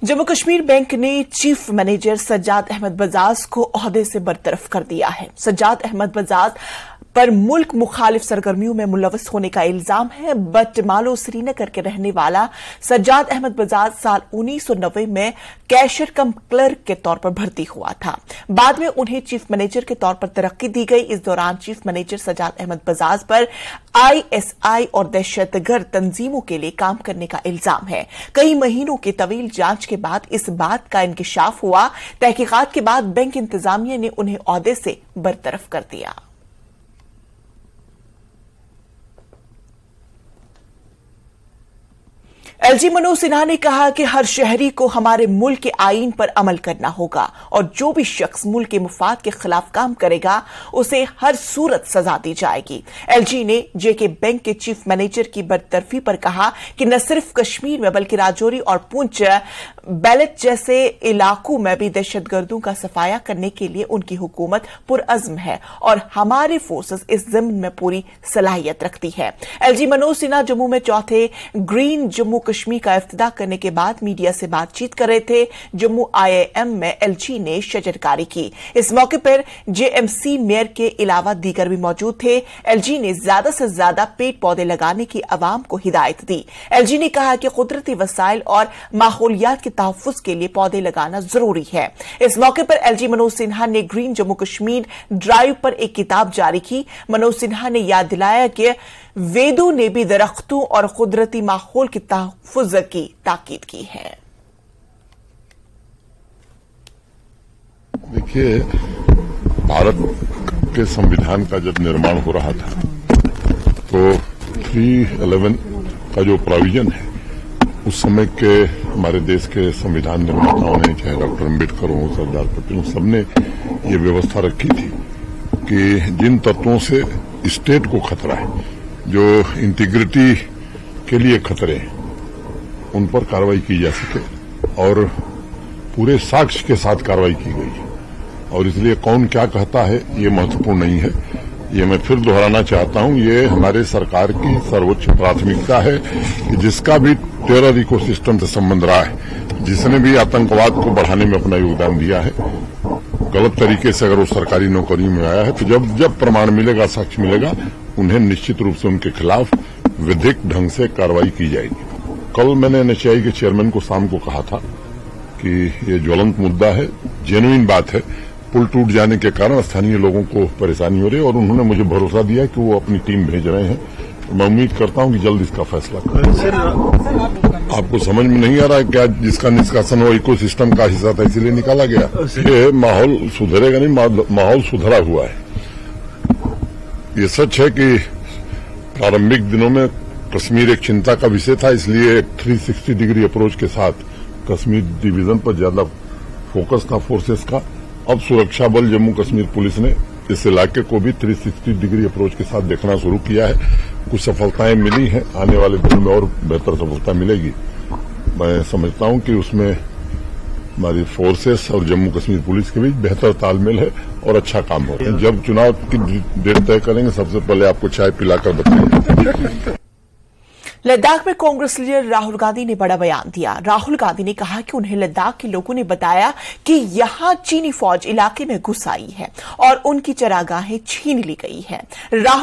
Jammu Kashmir bank ने chief manager Sajjad Ahmad Bajaj को ओहदे से बरतरफ कर दिया है। सज्जाद अहमद बजाज पर मुल्क मुखालिफ सरगर्मियों में मुलव्वस होने का इल्जाम है। बटमालो श्रीनगर के रहने वाला सज्जाद अहमद बजाज साल 1990 में कैशियर कम क्लर्क के तौर पर भर्ती हुआ था। बाद में उन्हें चीफ मैनेजर के तौर पर तरक्की दी गई। इस दौरान चीफ मैनेजर सज्जाद अहमद बजाज पर ISI और दहशतगर्द तंजीमों के लिए काम करने का इल्जाम है। कई महीनों की तवील जांच के बाद इस बात का इंकिशाफ हुआ। तहकीकात के बाद बैंक इंतजामिया ने उन्हें ओहदे से बरतरफ कर दिया। LG मनोज सिन्हा ने कहा कि हर शहरी को हमारे मुल्क के आईन पर अमल करना होगा और जो भी शख्स मुल्क के मुफाद के खिलाफ काम करेगा उसे हर सूरत सजा दी जाएगी। LG ने JK बैंक के चीफ मैनेजर की बरतरफी पर कहा कि न सिर्फ कश्मीर में बल्कि राजौरी और पुंछ बेल्ट जैसे इलाकों में भी दहशतगर्दों का सफाया करने के लिए उनकी हुकूमत पुरअज़्म है और हमारे फोर्सेस इस ज़मीन में पूरी सलाहियत रखती है। LG मनोज सिन्हा जम्मू में चौथे ग्रीन जम्मू कश्मीर का इफ्तिताह करने के बाद मीडिया से बातचीत कर रहे थे। जम्मू IIM में LG ने शजरकारी की। इस मौके पर JMC मेयर के अलावा दीगर भी मौजूद थे। LG ने ज्यादा से ज्यादा पेड़ पौधे लगाने की अवाम को हिदायत दी। LG ने कहा कि कुदरती वसाइल और माहौलियात के तहफ्फुज़ के लिए पौधे लगाना जरूरी है। इस मौके पर LG मनोज सिन्हा ने ग्रीन जम्मू कश्मीर ड्राइव पर एक किताब जारी की। मनोज सिन्हा ने याद दिलाया कि वेदों ने भी दरख्तों और कुदरती माहौल के तहफ्फुज़ की ताकीद की है। देखिए, भारत के संविधान का जब निर्माण हो रहा था तो 311 का जो प्रोविजन है उस समय के हमारे देश के संविधान निर्माताओं ने, चाहे डॉक्टर अम्बेडकर हो, सरदार पटेल, सबने ये व्यवस्था रखी थी कि जिन तत्वों से स्टेट को खतरा है, जो इंटीग्रिटी के लिए खतरे हैं, उन पर कार्रवाई की जा सके और पूरे साक्ष्य के साथ कार्रवाई की गई है। और इसलिए कौन क्या कहता है ये महत्वपूर्ण नहीं है। ये मैं फिर दोहराना चाहता हूं, ये हमारे सरकार की सर्वोच्च प्राथमिकता है कि जिसका भी टेरर इकोसिस्टम से संबंध रहा है, जिसने भी आतंकवाद को बढ़ाने में अपना योगदान दिया है, गलत तरीके से अगर वो सरकारी नौकरी में आया है, तो जब जब प्रमाण मिलेगा, साक्ष्य मिलेगा, उन्हें निश्चित रूप से उनके खिलाफ विधिक ढंग से कार्रवाई की जाएगी। कल मैंने NHI के चेयरमैन को शाम को कहा था कि ये ज्वलंत मुद्दा है, जेन्युइन बात है। पुल टूट जाने के कारण स्थानीय लोगों को परेशानी हो रही है और उन्होंने मुझे भरोसा दिया कि वो अपनी टीम भेज रहे हैं। तो मैं उम्मीद करता हूं कि जल्द इसका फैसला करें। आपको समझ में नहीं आ रहा है क्या? जिसका निष्कासन वो इकोसिस्टम का हिस्सा था, इसीलिए निकाला गया। ये माहौल सुधरेगा नहीं, माहौल सुधरा हुआ है। ये सच है कि प्रारंभिक दिनों में कश्मीर एक चिंता का विषय था, इसलिए 360 डिग्री अप्रोच के साथ कश्मीर डिवीजन पर ज्यादा फोकस था फोर्सेस का। अब सुरक्षा बल जम्मू कश्मीर पुलिस ने इस इलाके को भी 360 डिग्री अप्रोच के साथ देखना शुरू किया है। कुछ सफलताएं मिली हैं, आने वाले दिनों में और बेहतर सफलता मिलेगी। मैं समझता हूं कि उसमें हमारी फोर्सेस और जम्मू कश्मीर पुलिस के बीच बेहतर तालमेल है और अच्छा काम हो रहा है। जब चुनाव की डेट तय करेंगे, सबसे पहले आपको चाय पिलाकर बताएंगे। लद्दाख में कांग्रेस लीडर राहुल गांधी ने बड़ा बयान दिया। राहुल गांधी ने कहा कि उन्हें लद्दाख के लोगों ने बताया कि यहां चीनी फौज इलाके में घुस आई है और उनकी चरागाहें छीन ली गई है। राहुल